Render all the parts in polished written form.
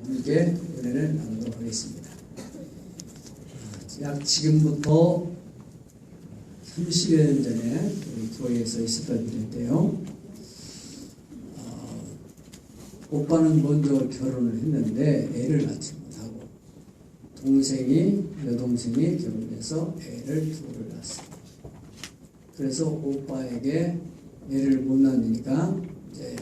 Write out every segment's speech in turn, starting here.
함께 은혜를 나누도록 하겠습니다. 약 지금부터 30여 년 전에 우리 교회에서 있었던 일인데요. 오빠는 먼저 결혼을 했는데 애를 낳지 못하고 여동생이 결혼해서 애를 둘을 낳았어요. 그래서 오빠에게 애를 못 낳으니까 이제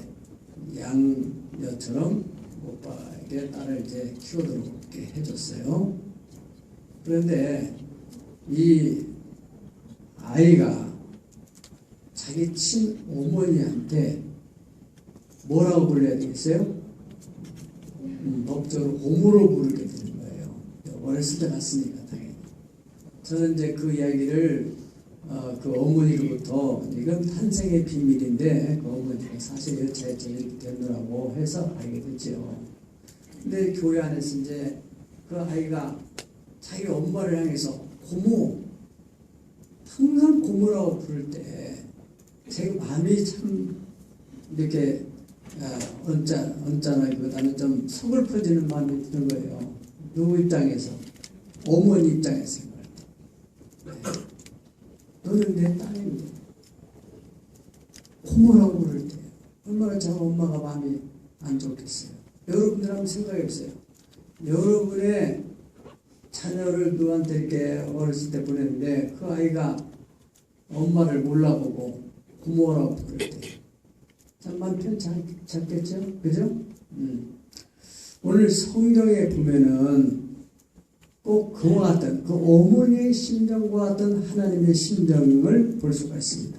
양녀처럼 오빠에게 딸을 이제 키워도록 해줬어요. 그런데 이 아이가 자기 친어머니한테 뭐라고 불러야 되겠어요? 법적으로 고모로 부르게 되는 거예요. 어렸을 때 갔으니까 당연히. 저는 이제 그 이야기를 그 어머니로부터 이건 탄생의 비밀인데 그 어머니가 사실 제 제일 되느라고 해서 알게 됐죠. 근데 교회 안에서 이제 그 아이가 자기 엄마를 향해서 고모, 항상 고모라고 부를 때 제 마음이 참 이렇게 언짢아기보다는 좀 서글퍼지는 마음이 드는 거예요. 누구 입장에서? 어머니 입장에서 생각할 때. 너는 내 딸인데 고모라고 부를 때 얼마나 저 엄마가 마음이 안 좋겠어요. 여러분들 한번 생각해 보세요. 여러분의 자녀를 누구한테 이렇게 어렸을 때 보냈는데 그 아이가 엄마를 몰라보고 고모라고 부를 때 참 마음 편치 않겠죠? 그죠? 오늘 성경에 보면은 꼭 그와 같은 그 어머니의 심정과 같은 하나님의 심정을 볼 수가 있습니다.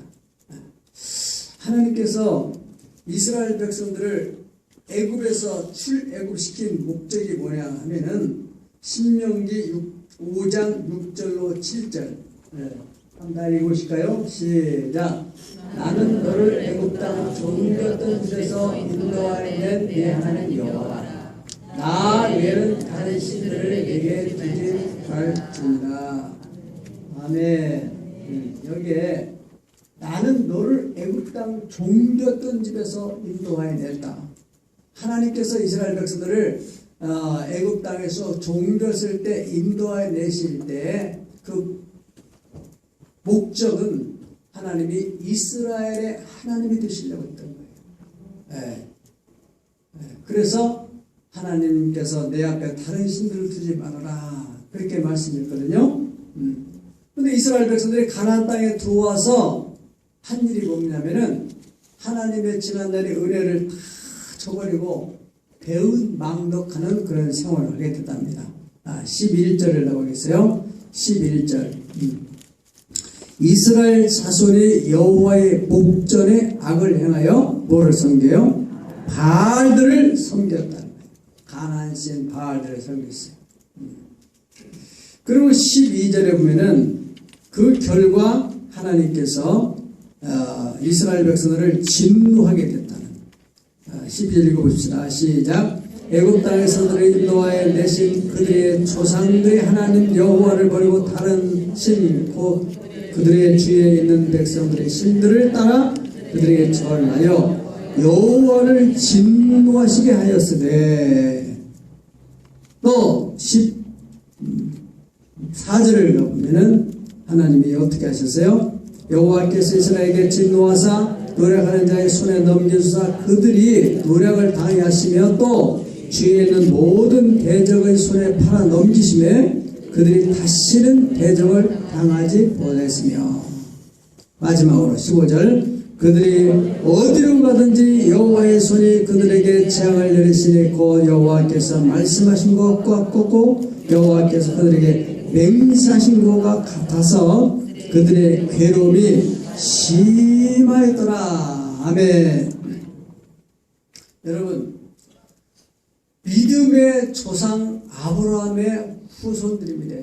하나님께서 이스라엘 백성들을 애굽에서 출애굽시킨 목적이 뭐냐 하면은 신명기 5장 6절로 7절 한번 읽으실까요? 시작. 나는 너를 애굽 땅 종되었던 집에서 인도하여 내 하나님 여호와라. 나 외에는 다른 신들을 내게 두지 말지니라. 아멘. 여기에 나는 너를 애굽 땅 종되었던 집에서 인도하여 냈다. 하나님께서 이스라엘 백성들을 애굽 땅에서 종되었을 때 인도하여 내실 때 그 목적은 하나님이 이스라엘의 하나님이 되시려고 했던 거예요. 그래서 하나님께서 내 앞에 다른 신들을 두지 말아라 그렇게 말씀했거든요. 그런데 이스라엘 백성들이 가나안 땅에 들어와서 한 일이 뭐냐면은 하나님의 지난날의 은혜를 다 저버리고 배은망덕하는 그런 생활을 하게 됐답니다. 11절을 나오겠어요. 11절. 이스라엘 자손이 여호와의 목전에 악을 행하여 뭐를 섬겨요? 바알들을 섬겼다는 거예요. 가나안 신 바알들을 섬겼어요. 그리고 12절에 보면은 그 결과 하나님께서 이스라엘 백성들을 진노하게 됐다는 12절 읽어봅시다. 시작. 애굽 땅에서 그들을 인도하여 내신 그들의 조상들의 하나님 여호와를 버리고 다른 신 곧 그들의 주위에 있는 백성들의 신들을 따라 그들에게 절하여 여호와를 진노하시게 하였으되 또 14절을 보면은 하나님이 어떻게 하셨어요? 여호와께서 이스라엘에게 진노하사 노력하는 자의 손에 넘겨주사 그들이 노력을 당하게 하시며 또 주위에 있는 모든 대적의 손에 팔아 넘기심에 그들이 다시는 대적을 당하지 못했으며 마지막으로 15절 그들이 어디로 가든지 여호와의 손이 그들에게 재앙을 내리시니 곧 여호와께서 말씀하신 것과 같고 여호와께서 그들에게 맹세하신 것과 같아서 그들의 괴로움이 심하였더라. 아멘. 여러분 믿음의 조상 아브라함의 후손들입니다.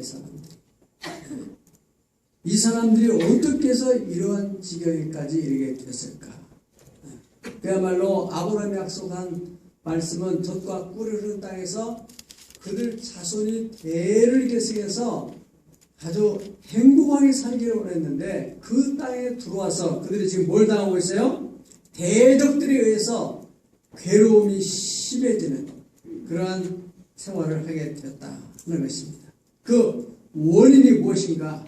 이 사람들이 어떻게 해서 이러한 지경에까지 이르게 됐을까? 그야말로 아브라함이 약속한 말씀은 젖과 꿀을 흐르는 땅에서 그들 자손이 대를 계승해서 아주 행복하게 살기를 원했는데 그 땅에 들어와서 그들이 지금 뭘 당하고 있어요? 대적들에 의해서 괴로움이 심해지는 그러한 생활을 하게 되었다 하는 것입니다. 그 원인이 무엇인가?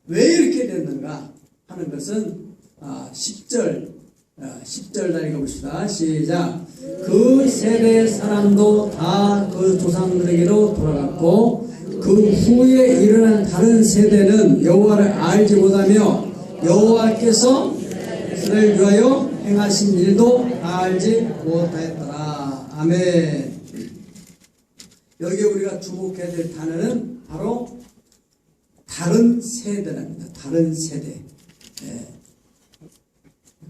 왜 이렇게 됐는가 하는 것은 10절 날 읽어봅시다. 시작. 그 세대 사람도 다 그 조상들에게로 돌아갔고 그 후에 일어난 다른 세대는 여호와를 알지 못하며 여호와께서 그들을 위하여 행하신 일도 알지 못하였더라. 아멘. 여기 우리가 주목해야 될 단어는 바로 다른 세대랍니다. 다른 세대.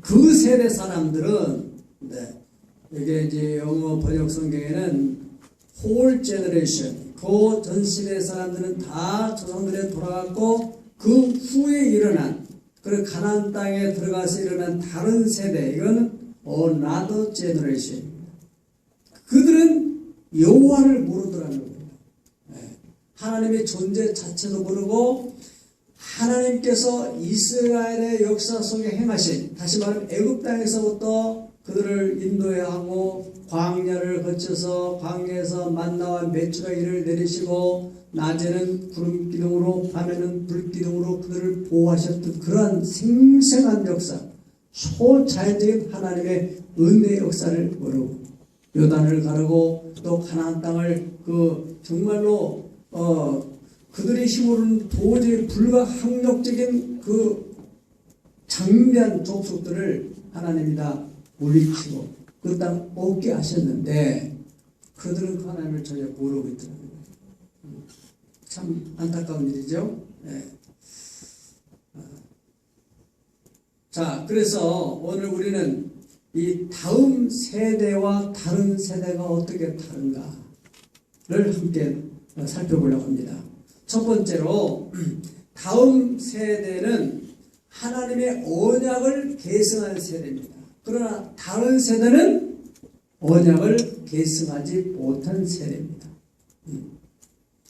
그 세대 사람들은 이게 이제 영어 번역 성경에는 whole generation, 그 전 시대 사람들은 다 조상들에 돌아갔고 그 후에 일어난 그 가나안 땅에 들어가서 일어난 다른 세대, 이건 another generation. 그들은 여호와를 모르더라는 거예요. 하나님의 존재 자체도 모르고 하나님께서 이스라엘의 역사 속에 행하신, 다시 말하면 애굽 땅에서부터 그들을 인도해야 하고 광야를 거쳐서 광야에서 만나와 메추라기를 내리시고 낮에는 구름 기둥으로 밤에는 불 기둥으로 그들을 보호하셨던 그러한 생생한 역사, 초자연적인 하나님의 은혜의 역사를 모르고 요단을 가르고 또 가나안 땅을 정말로 그들의 힘으로는 도저히 불가항력적인 그 장대한 족속들을 하나님이 다 물리치고 그 땅 얻게 하셨는데 그들은 그 하나님을 전혀 모르고 있더라고요. 참 안타까운 일이죠. 네. 자, 그래서 오늘 우리는 이 다음 세대와 다른 세대가 어떻게 다른가를 함께 살펴보려고 합니다. 첫 번째로 다음 세대는 하나님의 언약을 계승한 세대입니다. 그러나 다른 세대는 언약을 계승하지 못한 세대입니다.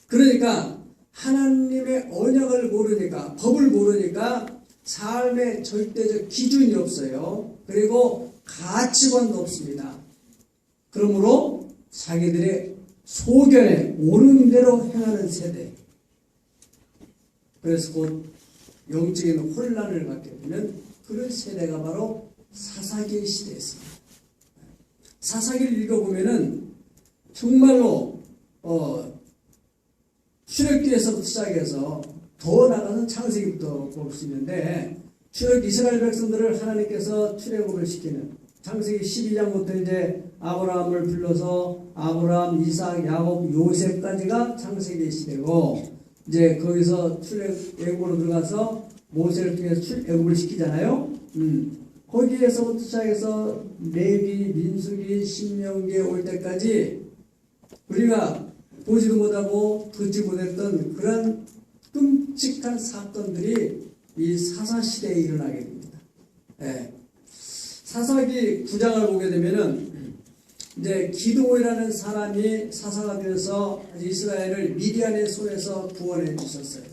그러니까 하나님의 언약을 모르니까, 법을 모르니까 삶의 절대적 기준이 없어요. 그리고 가치관도 없습니다. 그러므로 자기들의 소견에 오른 대로 행하는 세대. 그래서 곧 영적인 혼란을 갖게 되는 그런 세대가 바로 사사기의 시대였습니다. 사사기를 읽어보면은 정말로 출애굽기에서부터 시작해서 더 나가서 창세기부터 볼 수 있는데, 이스라엘 백성들을 하나님께서 출애굽을 시키는 창세기 12장부터 이제 아브라함을 불러서 아브라함, 이삭, 야곱, 요셉까지가 창세기 시대고, 이제 거기서 애굽으로 들어가서 모세를 통해서 출애굽을 시키잖아요. 거기에서부터 시작해서 레위, 민수기, 신명기에 올 때까지 우리가 보지도 못하고 듣지 못했던 그런 끔찍한 사건들이 이 사사시대에 일어나게 됩니다. 사사기 9장을 보게 되면은 이제 기드온이라는 사람이 사사가 되어서 이스라엘을 미디안의 손에서 구원해 주셨어요.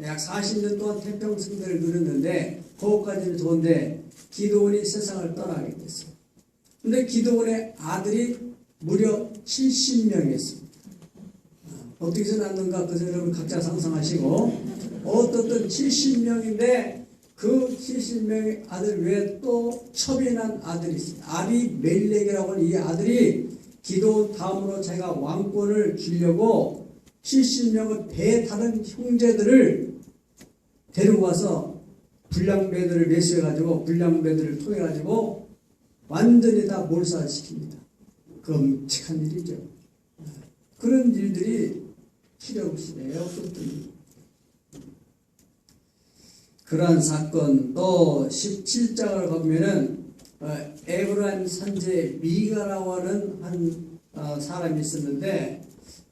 약 40년 동안 태평승대를 누렸는데 그것까지는 좋은데 기드온이 세상을 떠나게 됐어요. 근데 기드온의 아들이 무려 70명이었습니다. 어떻게 해놨는가 그 여러분 각자 상상하시고, 어떻든 70명인데 그 70명의 아들 외에 또 첩이난 아들이 있습니다. 아비멜렉이라고 하는 이 아들이 기드온 다음으로 자기가 왕권을 주려고 70명의 배 타는 형제들을 데리고 와서 불량배들을 매수해가지고 불량배들을 통해가지고 완전히 다 몰살시킵니다. 끔찍한 일이죠. 그런 일들이 출애굽시대에 없었던 그러한 사건. 또 17장을 보면은 에브라임 산지에 미가라고 하는 한 사람이 있었는데,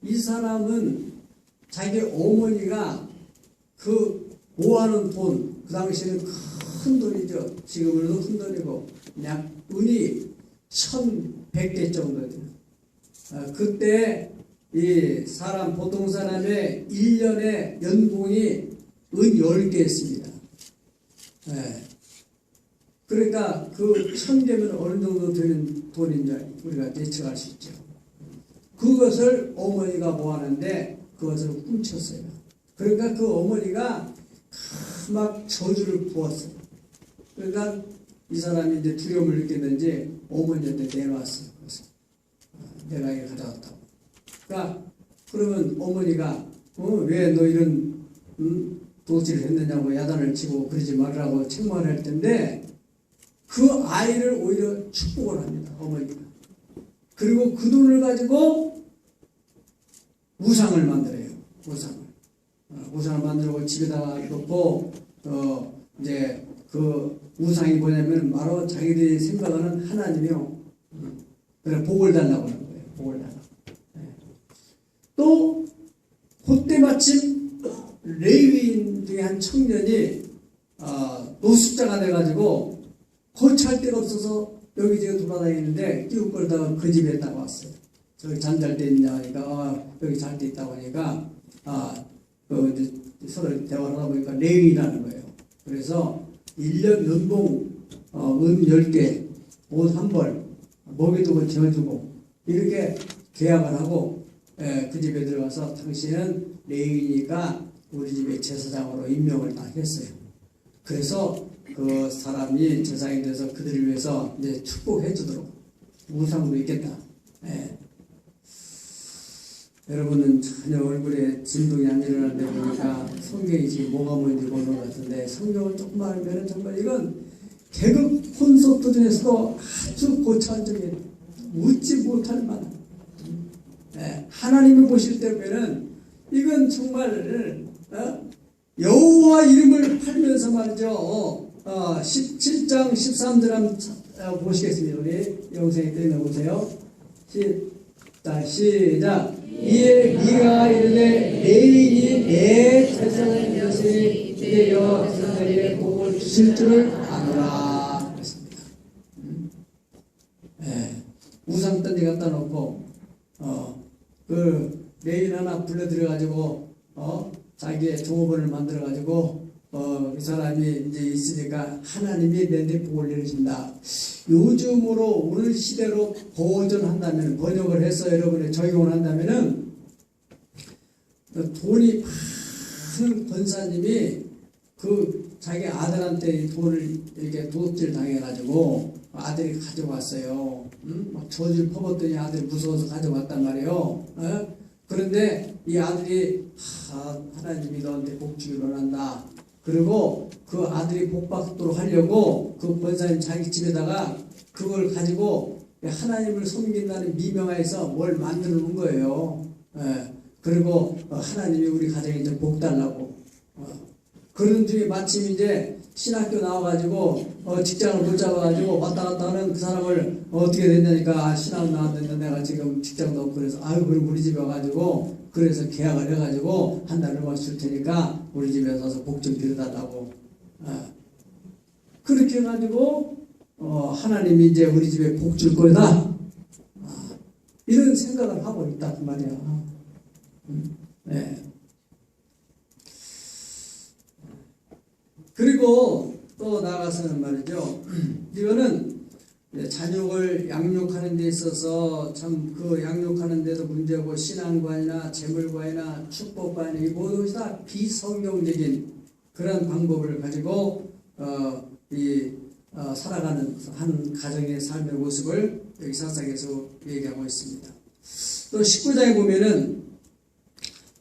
이 사람은 자기 어머니가 그 모아놓은 돈, 그 당시에는 큰 돈이죠. 지금으로도 큰 돈이고 약 은이 1100개 정도 돼요. 그때 이 사람, 보통 사람의 1년의 연봉이 은 10개였습니다. 그러니까 그 1000개면 어느 정도 되는 돈인지 우리가 예측할 수 있죠. 그것을 어머니가 모았는데 그것을 훔쳤어요. 그러니까 그 어머니가 막 저주를 부었어요. 그러니까 이 사람이 이제 두려움을 느꼈는지 어머니한테 내놓았어요. 그래서 내가 이거 가져왔다고. 그러니까 그러면 어머니가 왜 너 이런 도둑질을 했느냐고 야단을 치고 그러지 말라고 책망을 할 텐데 그 아이를 오히려 축복을 합니다. 어머니가. 그리고 그 돈을 가지고 우상을 만들어요. 우상을 만들고 집에다가 놓고 이제 그 우상이 뭐냐면 바로 자기들이 생각하는 하나님이요. 그래 복을 달라고 하는 거예요. 복을 달라고. 네. 또 그때 마침 레위인 중에 한 청년이 노숙자가 돼가지고 거처할 데가 없어서 여기저기 돌아다니는데 끼웃거리다가 그 집에 딱 왔어요. 저기 잠잘 데 있냐 하니까 여기 잘 데 있다고 하니까 이제 서로 대화를 하다 보니까 레위라는 거예요. 그래서 1년 연봉 은 10개, 옷 한 벌, 먹이도 지어주고 이렇게 계약을 하고 그 집에 들어가서 당신은 레위니까 우리 집의 제사장으로 임명을 딱 했어요. 그래서 그 사람이 제사장이 돼서 그들을 위해서 이제 축복해 주도록 우상도 있겠다. 예. 여러분은 전혀 얼굴에 진동이 안 일어나는데 보니까 성경이 지금 뭐가 뭔지 보는 것 같은데 성경을 조금만 알면 정말 이건 개그 콘서트 중에서도 아주 고차원적인 웃지 못할 만한 하나님이 보실 때 보면은 이건 정말 여호와 이름을 팔면서 말이죠. 17장 13절 한번 보시겠습니다. 우리 영상에 떼어보세요. 시작. 이에 네가 이르되 레위인이 내 제사장이 되었으니 이제 여호와 백성들에게 복을 주실 줄을 아노라 그랬습니다. 우상 던지 갖다 놓고 그 레위인 하나 불러들여 가지고 자기의 종업원을 만들어 가지고 이 사람이 이제 있으니까 하나님이 내한테 복을 내리신다. 요즘으로 오늘 시대로 버전한다면 번역을 해서 여러분이 적용을 한다면은 돈이 많은 권사님이 그 자기 아들한테 돈을 이렇게 도둑질 당해가지고 아들이 가져왔어요. 막 저주를 퍼붓더니 아들이 무서워서 가져왔단 말이에요. 그런데 이 아들이 하나님이 너한테 복 주기를 원한다. 그리고 그 아들이 복 받도록 하려고 그 권사님 자기 집에다가 그걸 가지고 하나님을 섬긴다는 미명하에서 뭘 만들어 놓은 거예요. 그리고 하나님이 우리 가정에 이제 복 달라고. 그런 중에 마침 이제 신학교 나와가지고 직장을 못 잡아가지고 왔다 갔다 하는 그 사람을 어떻게 됐냐니까 신학 나왔는데 내가 지금 직장도 없고 그래서 그럼 우리 집에 와가지고 그래서 계약을 해가지고 한 달 얼마 줄 테니까 우리 집에 와서 복 좀 빌어달라고. 그렇게 해가지고 하나님이 이제 우리 집에 복 줄 거다. 이런 생각을 하고 있다 그 말이야. 네. 그리고 또 나아가서는 말이죠. 이거는 자녀를 양육하는 데 있어서 참 그 양육하는 데도 문제고 신앙관이나 재물관이나 축복관이나 이 모든 것이 다 비성경적인 그런 방법을 가지고 살아가는 한 가정의 삶의 모습을 여기 사사기에서 얘기하고 있습니다. 또 19장에 보면은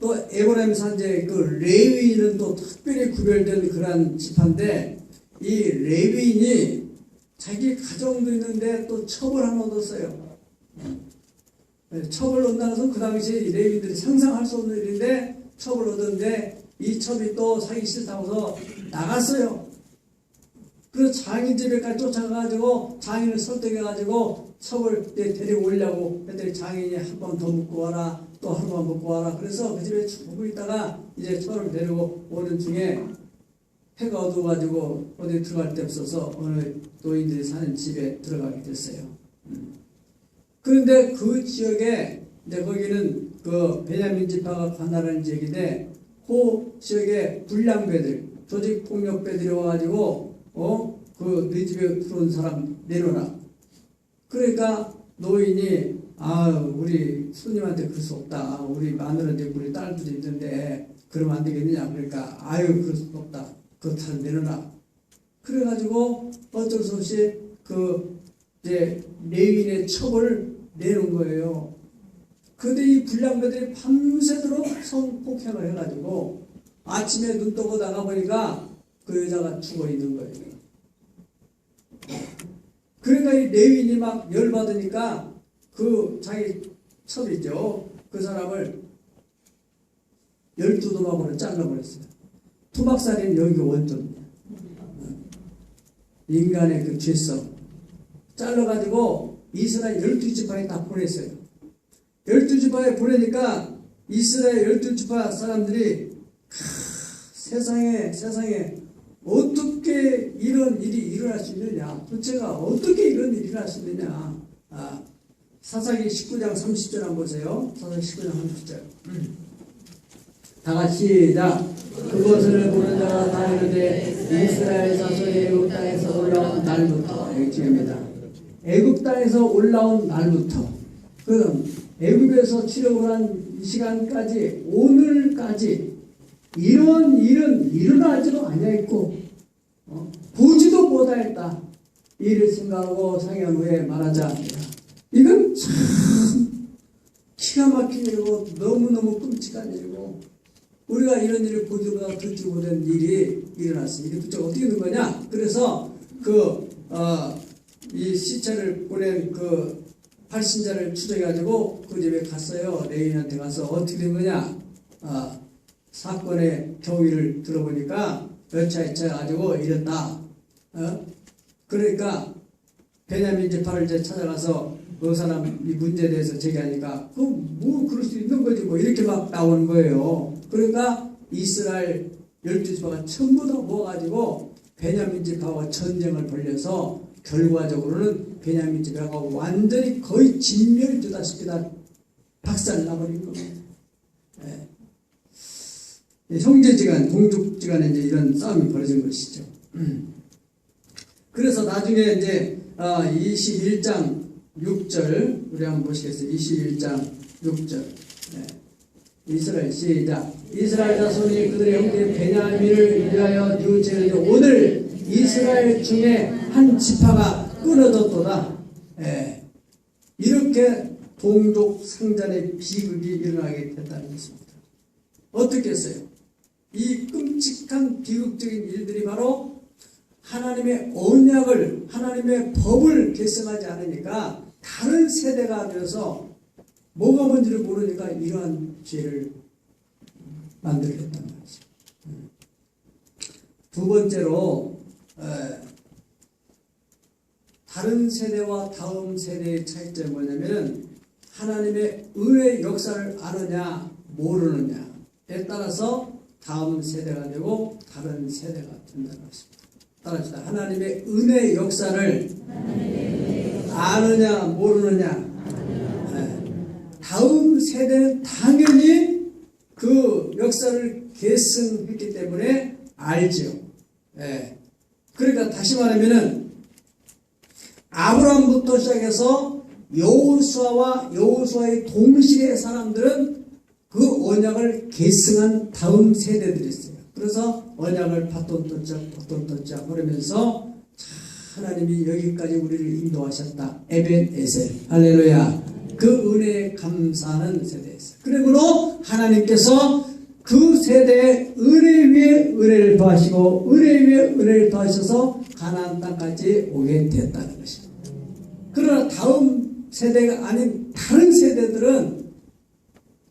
또 에브라임 산지의 그 레위인은 또 특별히 구별된 그러한 지파인데 이 레위인이 자기 가정도 있는데 또 첩을 하나 얻었어요. 첩을 얻는다는 것은 그 당시 레위인들이 상상할 수 없는 일인데 첩을 얻었는데 이 첩이 또 사기 싫다고서 나갔어요. 그래서 장인 집에까지 쫓아가가지고 장인을 설득해가지고 첩을 데리고 오려고 했더니 장인이 한 번 더 묵고 와라 또 하루만 묵고 와라. 그래서 그 집에 쭉 있다가 이제 첩을 데리고 오는 중에 해가 어두워가지고 어디 들어갈 데 없어서 어느 노인들이 사는 집에 들어가게 됐어요. 그런데 그 지역에 이제 거기는 그 베냐민 지파가 관할하는 지역인데 그 지역에 불량배들 조직폭력배들이 와가지고 그 네 집에 들어온 사람 내놓으라. 그러니까 노인이 우리 손님한테 그럴 수 없다. 우리 마누라도 있고 우리 딸도 있는데 그러면 안 되겠느냐. 그러니까 그럴 수 없다. 그렇다면 내려놔. 그래가지고 어쩔 수 없이 이제 레위인의 첩을 내놓은 거예요. 근데 이 불량배들이 밤새도록 성폭행을 해가지고 아침에 눈 뜨고 나가보니까 그 여자가 죽어 있는 거예요. 그러니까 이 레위인이 막 열받으니까 자기 첩이죠. 그 사람을 12도막으로 잘라버렸어요. 토막살인 여기가 원점이에요. 인간의 그 죄성. 잘라가지고 이스라엘 12지파에 다 보냈어요. 12지파에 보내니까 이스라엘 12지파 사람들이 세상에 어떻게 이런 일이 일어날 수 있느냐. 도대체가 어떻게 이런 일이 일어날 수 있느냐. 사사기 19장 30절 한번 보세요. 사사기 19장 30절. 다 같이 시작. 그것을 보는 자가 다 이르되 이스라엘 자손이 애굽 땅에서 올라온 날부터. 여기 중요합니다. 애굽 땅에서 올라온 날부터. 그럼 애굽에서 출애굽을 한 이 시간까지 오늘까지 이런 일은 일어나지도 아니했고 보지도 못하였다. 이를 생각하고 상의한 후에 말하자. 이건 참 기가 막힌 일이고 너무너무 끔찍한 일이고 우리가 이런 일을 보지도 못하고 듣지 못한 일이 일어났어. 이게 도대체 어떻게 된 거냐? 그래서 이 시체를 보낸 발신자를 추적해가지고 그 집에 갔어요. 레위인한테 가서 어떻게 된 거냐? 사건의 경위를 들어보니까 여차에 가지고 이랬다. 그러니까 베냐민 지파를 이제 찾아가서 그 사람 이 문제에 대해서 제기하니까 뭐 그럴 수 있는 거지 뭐 이렇게 막 나오는 거예요. 그러니까 이스라엘 12지파가 전부 다 모아가지고 베냐민 지파와 전쟁을 벌여서 결과적으로는 베냐민 지파가 완전히 거의 진멸되다시피 다 박살나버린 겁니다. 형제지간, 동족지간에 이제 이런 싸움이 벌어진 것이죠. 그래서 나중에 이제 21장 6절 우리 한번 보시겠어요. 21장 6절. 이스라엘 시작. 이스라엘 자손이 그들의 형제 베냐민을 위하여 뉘우치는데 오늘 이스라엘 중에 한 지파가 끊어졌도다. 이렇게 동족 상잔의 비극이 일어나게 됐다는 것입니다. 어떻게 했어요? 이 끔찍한 비극적인 일들이 바로 하나님의 언약을, 하나님의 법을 계승하지 않으니까 다른 세대가 되어서 뭐가 뭔지를 모르니까 이러한 죄를 만들게 했단 말이죠. 두 번째로 다른 세대와 다음 세대의 차이점이 뭐냐면 하나님의 은혜의 역사를 아느냐 모르느냐에 따라서 다음 세대가 되고 다른 세대가 된다는 것입니다. 따라합시다. 하나님의 은혜의 역사를 아느냐 모르느냐. 다음 세대는 당연히 그 역사를 계승했기 때문에 알죠. 그러니까 다시 말하면은 아브라함부터 시작해서 여호수아의 동시대 사람들은 그 언약을 계승한 다음 세대들이 있어요. 그래서 언약을 바톤토짝 그러면서 하나님이 여기까지 우리를 인도하셨다. 에벤에셀 할렐루야. 그 은혜에 감사하는 세대였어요. 그러므로 하나님께서 그 세대에 은혜 위에 은혜를 더하시고 은혜 위에 은혜를 더하셔서 가나안 땅까지 오게 됐다는 것입니다. 그러나 다음 세대가 아닌 다른 세대들은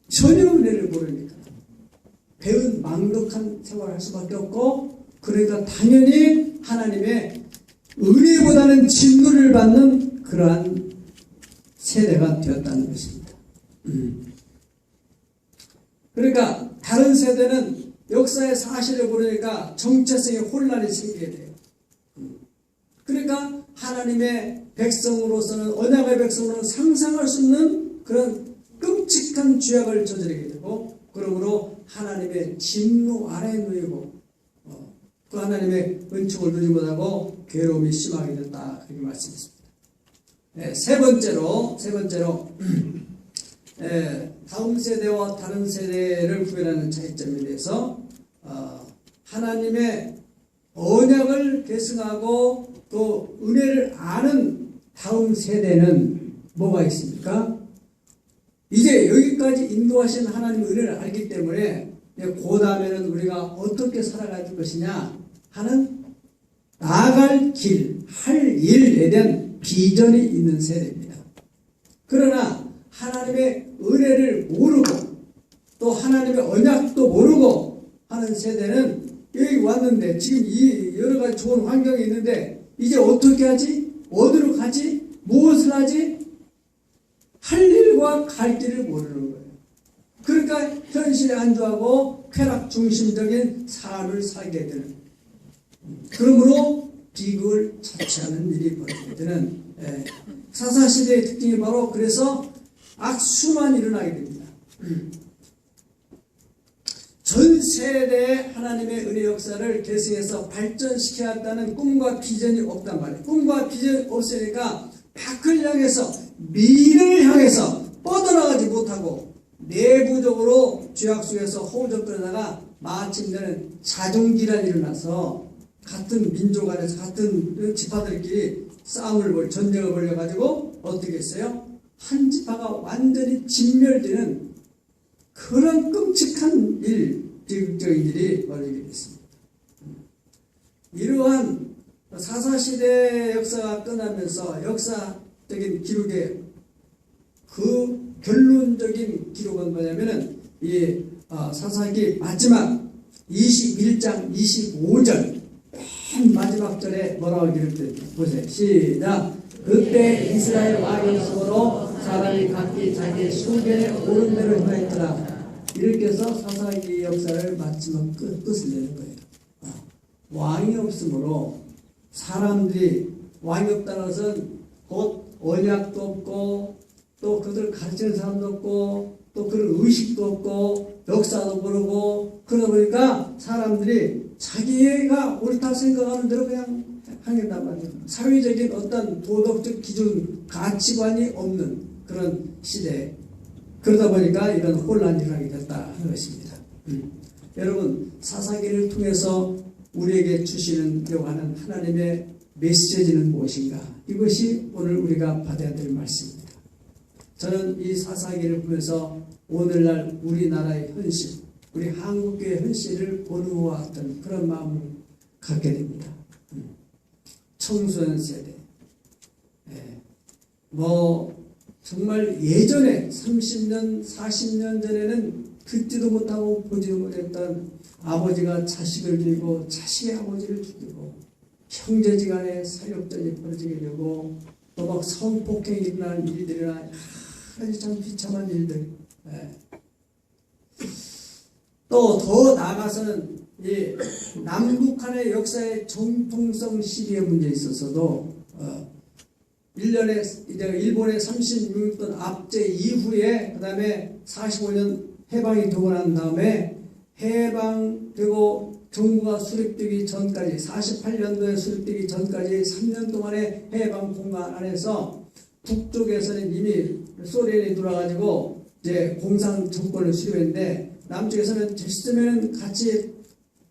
전혀 은혜를 모르니까 배은 망덕한 생활을 할 수밖에 없고 그러니까 당연히 하나님의 은혜보다는 진노를 받는 그러한 세대가 되었다는 것입니다. 그러니까 다른 세대는 역사의 사실을 모르니까 정체성의 혼란이 생기게 돼요. 그러니까 하나님의 백성으로서는 언약의 백성으로는 상상할 수 없는 그런 끔찍한 죄악을 저지르게 되고 그러므로 하나님의 진노 아래에 놓이고 그 하나님의 은총을 누리지 못하고 괴로움이 심하게 됐다 그렇게 말씀했습니다. 세 번째로 다음 세대와 다른 세대를 구별하는 차이점에 대해서 하나님의 언약을 계승하고 또 은혜를 아는 다음 세대는 뭐가 있습니까? 이제 여기까지 인도하신 하나님의 은혜를 알기 때문에 그 다음에는 우리가 어떻게 살아갈 것이냐 하는 나아갈 길, 할 일에 대한 비전이 있는 세대입니다. 그러나 하나님의 은혜를 모르고 또 하나님의 언약도 모르고 하는 세대는 여기 왔는데 지금 이 여러 가지 좋은 환경이 있는데 이제 어떻게 하지? 어디로 가지? 무엇을 하지? 할 일과 갈 길을 모르는 거예요. 그러니까 현실에 안주하고 쾌락 중심적인 삶을 살게 되는, 그러므로 비극을 자초하는 일이 벌어지게 되는 사사시대의 특징이 바로 그래서 악수만 일어나게 됩니다. 전 세대에 하나님의 은혜 역사를 계승해서 발전시켜야 한다는 꿈과 비전이 없단 말이에요. 꿈과 비전이 없으니까 밖을 향해서 미래를 향해서 뻗어나가지 못하고 내부적으로 죄악 속에서 허우적거리다가 마침내는 자존질환이 일어나서 같은 민족 안에서 같은 지파들끼리 전쟁을 벌여가지고 어떻게 했어요? 한 지파가 완전히 진멸되는 그런 끔찍한 비극적인 일이 벌어지게 됐습니다. 이러한 사사시대 역사가 끝나면서 역사적인 기록의 그 결론적인 기록은 뭐냐면은 이 사사기 마지막 21장 25절 맨 마지막 절에 뭐라고 기록됩니까? 보세요. 시작. 그때 이스라엘 왕의 손으로 사람이 각기 자기의 수견에 오른 대로 행하였더라. 이렇게 해서 사사기 역사를 마지막 끝을 내는 거예요. 왕이 없으므로 사람들이, 왕이 없다는 것은 곧 언약도 없고 또 그들을 가르치는 사람도 없고 또 그런 의식도 없고 역사도 모르고, 그러다 보니까 사람들이 자기가 옳다 생각하는 대로 그냥 하겠단 말이에요. 사회적인 어떤 도덕적 기준, 가치관이 없는 그런 시대. 그러다 보니까 이런 혼란이 일어나게 됐다 하는 것입니다. 여러분, 사사기를 통해서 우리에게 주시려고 하는 하나님의 메시지는 무엇인가? 이것이 오늘 우리가 받아야 될 말씀입니다. 저는 이 사사기를 보면서 오늘날 우리나라의 현실, 우리 한국의 현실을 보는 어떤 그런 마음을 갖게 됩니다. 청소년 세대, 정말 예전에 30년, 40년 전에는 듣지도 못하고 보지도 못했던 아버지가 자식을 죽이고 자식이 아버지를 죽이고 형제지간에 사육전이 벌어지게 되고 또 막 성폭행이 일어나는 일들이나 아주 참 비참한 일들. 또 더 나아가서는 이 남북한의 역사의 정통성 시기의 문제에 있어서도 1년에 이제 일본의 36년 압제 이후에 그 다음에 45년 해방이 되고 난 다음에 해방되고 정부가 수립되기 전까지 48년도에 수립되기 전까지 3년 동안의 해방 공간 안에서 북쪽에서는 이미 소련이 돌아가지고 이제 공산 정권을 수립했는데 남쪽에서는 됐으면 같이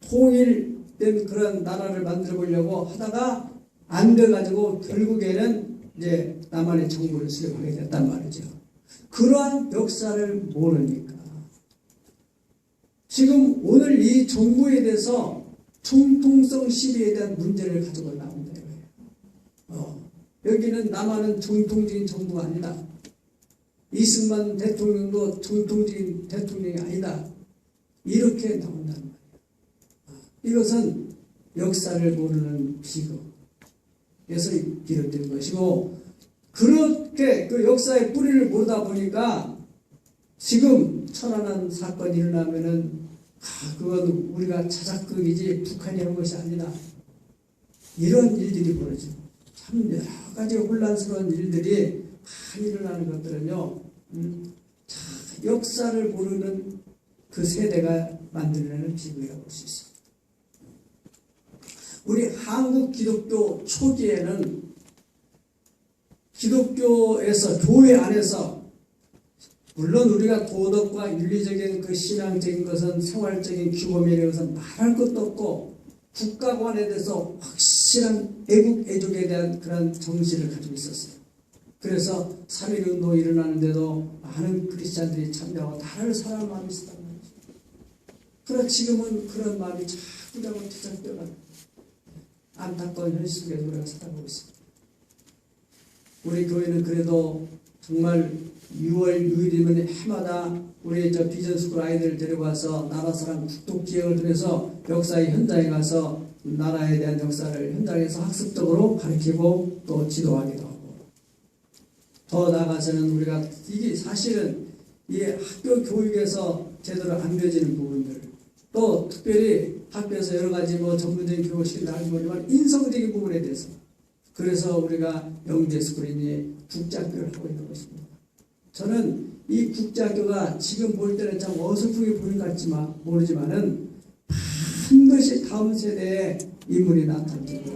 통일된 그런 나라를 만들어 보려고 하다가 안 돼가지고 결국에는 이제 남한의 정부를 수립하게 됐단 말이죠. 그러한 역사를 모르니까 지금 오늘 이 정부에 대해서 정통성 시비에 대한 문제를 가지고 나온다 이거예요. 여기는 남한은 정통적인 정부가 아니다. 이승만 대통령도 정통적인 대통령이 아니다. 이렇게 나온다는 말이에요. 이것은 역사를 모르는 비극에서 비롯된 것이고, 그렇게 그 역사의 뿌리를 모르다 보니까 지금 천안함 사건이 일어나면은 그건 우리가 자작극이지 북한이 한 것이 아니다. 이런 일들이 벌어지고 참 여러 가지 혼란스러운 일들이 많이 일어나는 것들은요, 역사를 모르는 그 세대가 만들어내는 비극이라고 볼 수 있습니다. 우리 한국 기독교 초기에는 기독교에서 교회 안에서 물론 우리가 도덕과 윤리적인 그 신앙적인 것은 생활적인 규범에 것은 말할 것도 없고 국가관에 대해서 확실한 애국 애족에 대한 그런 정신을 가지고 있었어요. 그래서 3.1운동이 일어나는데도 많은 크리스찬들이 참여하고 나를 사랑하는 마음이 있었단 말이죠. 그러나 지금은 그런 마음이 자꾸자꾸 뒤섞여가는 안타까운 현실 속에서 우리가 살아가고 있습니다. 우리 교회는 그래도 정말 6월 6일이면 해마다 우리 저 비전스쿨 아이들 데려가서 나라사랑 국토기획을 통해서 역사의 현장에 가서 나라에 대한 역사를 현장에서 학습적으로 가르치고 또 지도하기도 하고, 더 나아가서는 우리가 이게 사실은 이 학교 교육에서 제대로 안 되어지는 부분들, 또 특별히 학교에서 여러 가지 뭐 전문적인 교육을 시킨다 하지 모르지만 인성적인 부분에 대해서, 그래서 우리가 영재스쿨이니 국제학교를 하고 있는 것입니다. 저는 이 국제학교가 지금 볼 때는 참 어설프게 보이는 것 같지만 모르지만은 반드시 다음 세대의 인물이 나타납니다.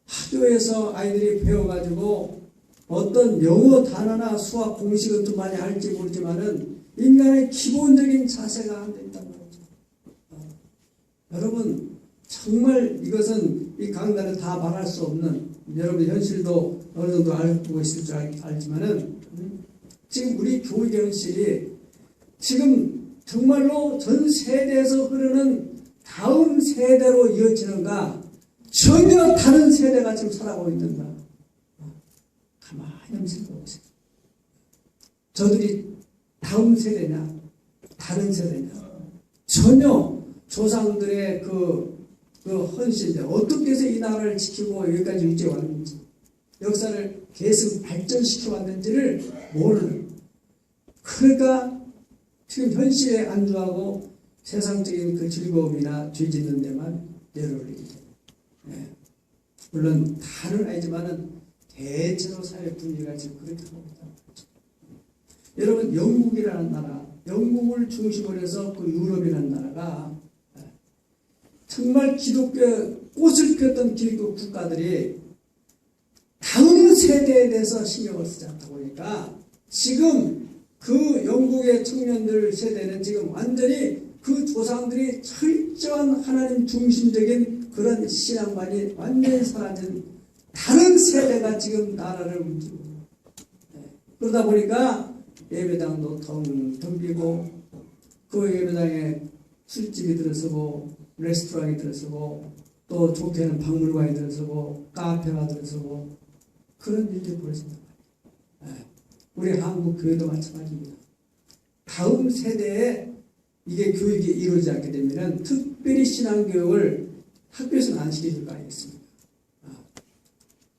학교에서 아이들이 배워가지고 어떤 영어 단어나 수학 공식은 좀 많이 알지 모르지만은 인간의 기본적인 자세가 안 돼 있단 말이죠. 여러분 정말 이것은 이 강단에 다 말할 수 없는, 여러분 현실도 어느 정도 알고 있을 줄 알지만은 지금 우리 교육의 현실이 지금 정말로 전 세대에서 흐르는 다음 세대로 이어지는가, 전혀 다른 세대가 지금 살아가고 있는가. 가만히 생각해 보세요. 저들이 다음 세대냐 다른 세대냐, 전혀 조상들의 그 헌신들 어떻게 해서 이 나라를 지키고 여기까지 유지해 왔는지, 역사를 계속 발전시켜 왔는지를 모르는, 그러니까 지금 현실에 안주하고 세상적인 그 즐거움이나 죄 짓는 데만 내려올리게 됩니다. 네. 물론 다는 아니지만은 대체로 사회 분위기가 지금 그렇게 하고 있다는 거죠. 여러분 영국이라는 나라, 영국을 중심으로 해서 그 유럽이라는 나라가 정말 기독교의 꽃을 피웠던 기독교 국가들이 다음 세대에 대해서 신경을 쓰지 않다 보니까 지금 그 영국의 청년들 세대는 지금 완전히 그 조상들이 철저한 하나님 중심적인 그런 신앙관이 완전히 사라진 다른 세대가 지금 나라를 움직이고 있습니다. 그러다 보니까 예배당도 텅텅 비고, 그 예배당에 술집이 들어서고 레스토랑이 들어서고 또 좋게는 박물관이 들어서고 카페가 들어서고 그런 일들이 벌어진단 말이에요. 우리 한국 교회도 마찬가지입니다. 다음 세대에 이게 교육이 이루어지지 않게 되면 특별히 신앙교육을 학교에서는 안 시켜줄 거 아니겠습니까?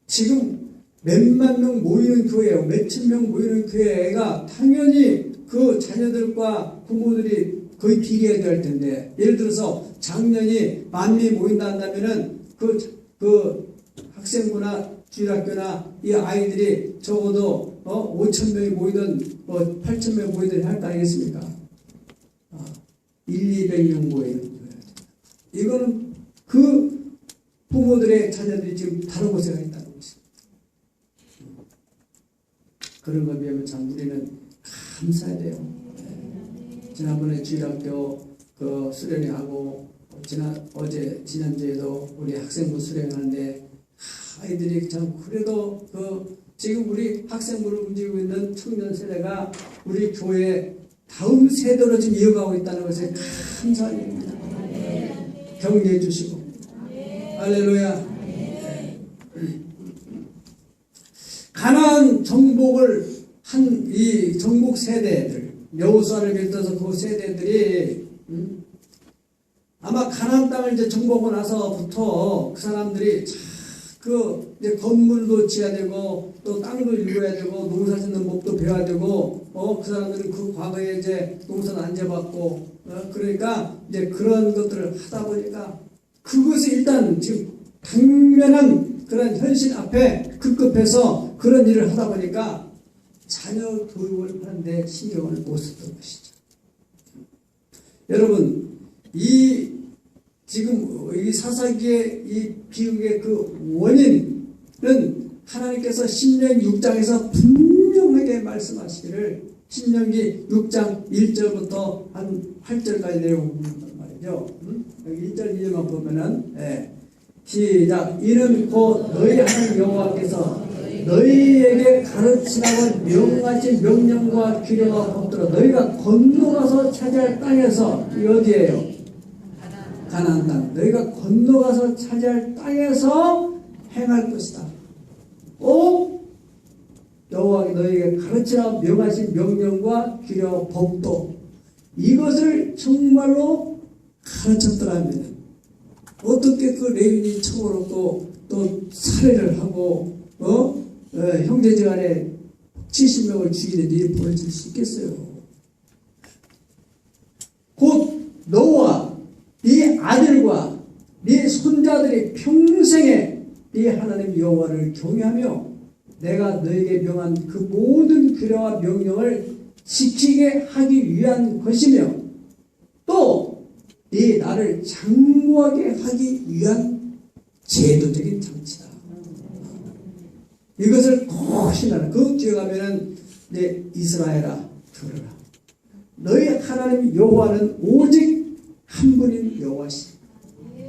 지금 몇만 명 모이는 교회요, 몇천 명 모이는 교회가 당연히 그 자녀들과 부모들이 거의 비례해야 될 텐데, 예를 들어서 작년이 10,000명이 모인다 한다면은 그 학생부나 주일학교나 이 아이들이 적어도 5,000명이 모이든 8,000명이 모이든 할 거 아니겠습니까? 200명 모이는 거예요. 이거는 그 부모들의 자녀들이 지금 다른 곳에 가 있다는 것입니다. 그런 것에 비하면 참 우리는 감사해야 돼요. 지난번에 주일학교 그 수련회하고 지난주에도 우리 학생부 수련회하는데 아이들이 참 그래도 지금 우리 학생부를 움직이고 있는 청년 세대가 우리 교회 다음 세대로 지금 이어가고 있다는 것에 감사한 일입니다. 격려해 주시고 할렐루야. 가나안 정복을 한 이 정복 세대들, 여호수아를 비롯해서 그 세대들이 아마 가나안 땅을 이제 정복하고 나서부터 그 사람들이 이제 건물도 지어야 되고 또 땅도 일궈야 되고 농사 짓는 법도 배워야 되고 그 사람들은 그 과거에 이제 농사도 안 재봤고 그러니까 이제 그런 것들을 하다 보니까 그것이 일단 지금 당면한 그런 현실 앞에 급급해서 그런 일을 하다 보니까 자녀 교육을 하는데 신경을 못 썼던 것이죠. 여러분 지금 이 사사기의 이 비극의 그 원인, 하나님께서 신명기 6장에서 분명하게 말씀하시기를 신명기 6장 1절부터 한 8절까지 내려오는 말이죠. 여기 1절 2절만 보면은 시작. 이는 곧 너희 하나님 여호와께서 너희에게 가르치라고 명하신 명령과 규례와 법대로 너희가 건너가서 차지할 땅에서, 이 어디예요? 가나안 땅. 너희가 건너가서 차지할 땅에서 행할 것이다. 여호와가 너희에게 가르치라고 명하신 명령과 규례와 법도, 이것을 정말로 가르쳤더라면 어떻게 그 레위인이 처벌하고 또 살해를 하고 형제지간에 70명을 죽이는 일이 벌어질 수 있겠어요? 곧 너와 네 아들과 네 손자들이 평생에 네 하나님 여호와를 경외하며 내가 너에게 명한 그 모든 규례와 명령을 지키게 하기 위한 것이며 또 네 나를 장구하게 하기 위한 제도적인 장치다. 이것을 꼭 신하라. 그 뒤에 가면은 내 이스라엘아 들으라. 너희 하나님 여호와는 오직 한 분인 여호와시.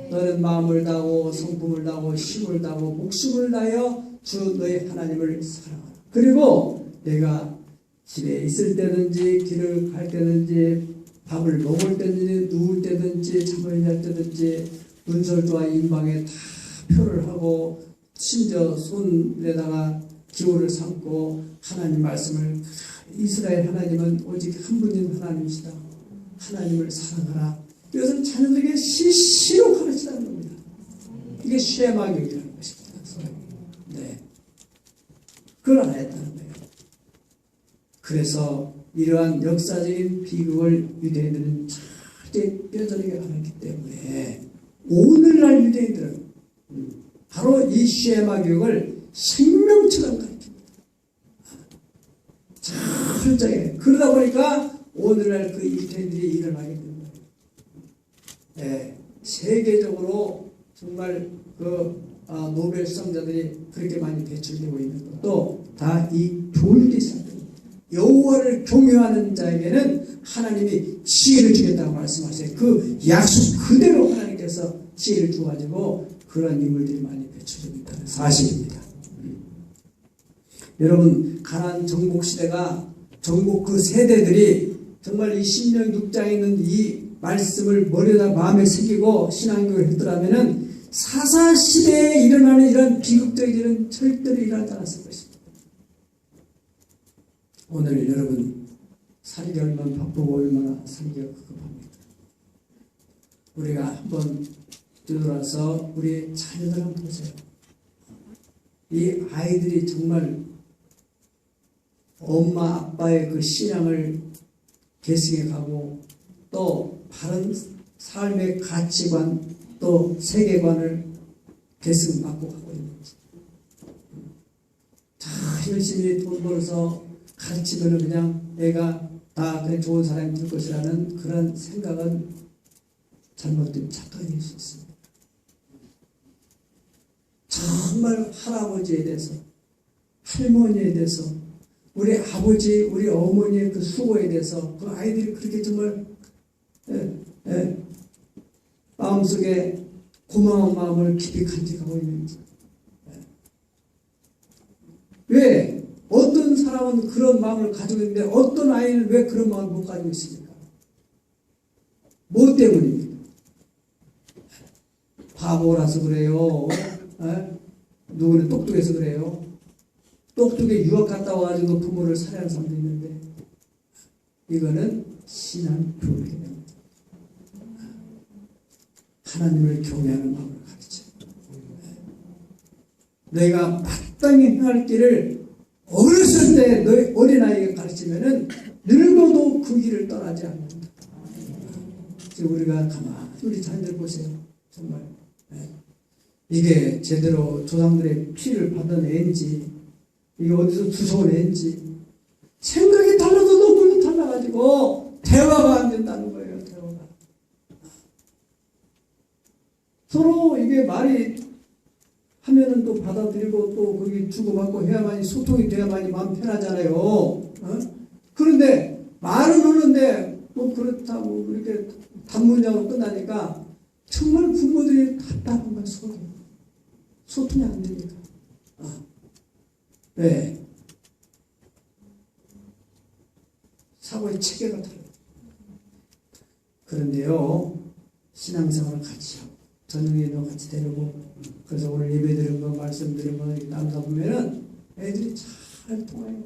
너는 마음을 다하고 성품을 다하고 힘을 다하고 목숨을 다하여 주 너희 하나님을 사랑하라. 그리고 내가 집에 있을 때든지 길을 갈 때든지 밥을 먹을 때든지 누울 때든지 잠을 잘 때든지 문설주와 인방에 다 표를 하고 심지어 손에다가 기호를 삼고 하나님 말씀을, 이스라엘 하나님은 오직 한 분인 하나님이시다. 하나님을 사랑하라. 이것은 자녀들에게 실시로 가르치라는 겁니다. 이게 쉐마교육이라는 것입니다. 네. 그걸 안 했다는 거예요. 그래서 이러한 역사적인 비극을 유대인들은 절대 뼈저리게 알았기 때문에 오늘날 유대인들은 바로 이 쉐마 교육을 생명처럼 가르칩니다. 철저하게. 그러다 보니까 오늘날 그 유대인들이 일어나게 된 거예요. 세계적으로 정말 노벨 수상자들이 그렇게 많이 배출되고 있는 것도 다 이 교육이 시작됩니다. 여호와를 경외하는 자에게는 하나님이 지혜를 주겠다고 말씀하세요. 그 약속 그대로 하나님께서 지혜를 주가지고 그런 인물들이 많이 배출되고 있다는 사실입니다. 여러분, 가나안 정복 시대가, 정복 그 세대들이 정말 이 신명 6장에 있는 이 말씀을 머리에다 마음에 새기고 신앙교육을 했더라면은 사사 시대에 일어나는 이런 비극적인 일은 절대로 일어나지 않았을 것입니다. 오늘 여러분 살기 얼마나 바쁘고 얼마나 살기가 급급합니다. 우리가 한번 뒤돌아서 우리 자녀들 한번 보세요. 이 아이들이 정말 엄마 아빠의 그 신앙을 계승해 가고 또 바른 삶의 가치관 또 세계관을 계승받고 가고 있는지, 다 열심히 돈 벌어서 가르치면 그냥 애가 다 그냥 좋은 사람이 될 것이라는 그런 생각은 잘못된 착각일 수 있습니다. 정말 할아버지에 대해서, 할머니에 대해서, 우리 아버지, 우리 어머니의 그 수고에 대해서 그 아이들이 그렇게 정말 마음속에 고마운 마음을 깊이 간직하고 있는지. 왜? 어떤 사람은 그런 마음을 가지고 있는데 어떤 아이는 왜 그런 마음을 못 가지고 있습니까? 뭐 때문입니까? 바보라서 그래요? 누구는 똑똑해서 그래요? 똑똑해 유학 갔다 와가지고 부모를 살해하는 사람도 있는데, 이거는 신앙 교육입니다. 하나님을 경외하는 마음을 가르쳐. 너희가 마땅히 행할 길을 어렸을 때 너희 어린아이에게 가르치면은 늙어도 그 길을 떠나지 않는다. 지금 우리가 가만히 우리 자녀들 보세요. 정말 이게 제대로 조상들의 피를 받은 애인지, 이게 어디서 주워온 애인지 생각이 달라도 너무 달라가지고 대화가 안 된다는 거예요. 대화가 서로 이게 말이 하면은 또 받아들이고 또 거기 주고받고 해야만이 소통이 돼야만이 마음 편하잖아요. 그런데 말은 오는데 뭐 그렇다고 그렇게 단문장으로 끝나니까 정말 부모들이 답답한 거야. 속이 소통이 안 되니까. 왜? 사고의 체계가 달라요. 그런데요, 신앙생활을 같이 하고 저녁에도 같이 데리고, 그래서 오늘 예배 드린 거 말씀 드린 거 나누다 보면은 애들이 잘 통해요.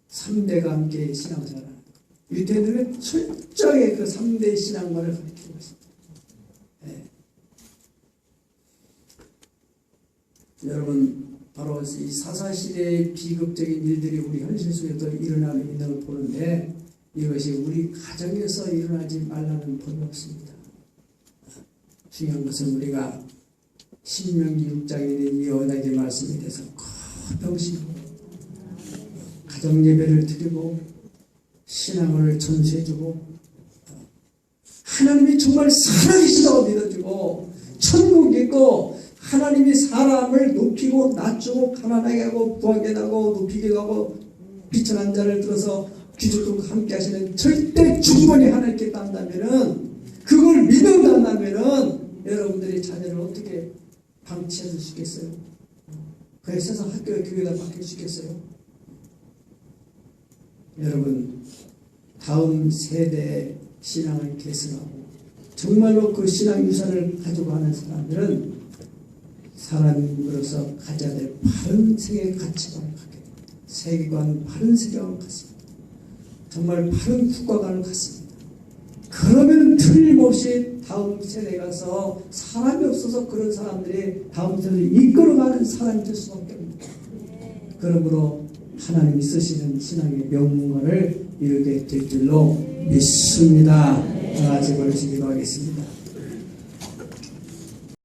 3대가 함께 신앙생활을 하는 거. 유태인들은 철저하게 그 3대 신앙관을 가르치고 있습니다. 네. 여러분, 바로 이 사사시대의 비극적인 일들이 우리 현실 속에도 일어나고 있는 걸 보는데, 이것이 우리 가정에서 일어나지 말라는 법이 없습니다. 중요한 것은 우리가 신명기 6장에 있는 이 언약의 말씀에 대해서 명심하고 가정예배를 드리고 신앙을 전수해주고 하나님이 정말 살아계시다고 믿어주고 천국이 있고 하나님이 사람을 높이고 낮추고 가난하게 하고 부하게 하고 높이게 하고 비천한 자를 들어서 기죽고 함께 하시는 절대 중건이 하나님께 있다면은 그걸 믿어간다면은 여러분들이 자녀를 어떻게 방치해 줄 수 있겠어요? 그래 세상 학교에 교회가 바뀔 수 있겠어요? 여러분, 다음 세대의 신앙을 계승하고 정말로 그 신앙 유산을 가져가는 사람들은 사람으로서 가져야 될 바른 세계 가치관을 갖게 됩니다. 세계관, 바른 세계관을 갖습니다. 정말 바른 국가관을 갖습니다. 그러면 틀림없이 다음 세대에 가서 사람이 없어서 그런 사람들이 다음 세대를 이끌어가는 사람이 될 수밖에 없습니다. 그러므로 하나님이 쓰시는 신앙의 명문화를 이루게 될 줄로 믿습니다. 다 같이 걸으시기도 하겠습니다.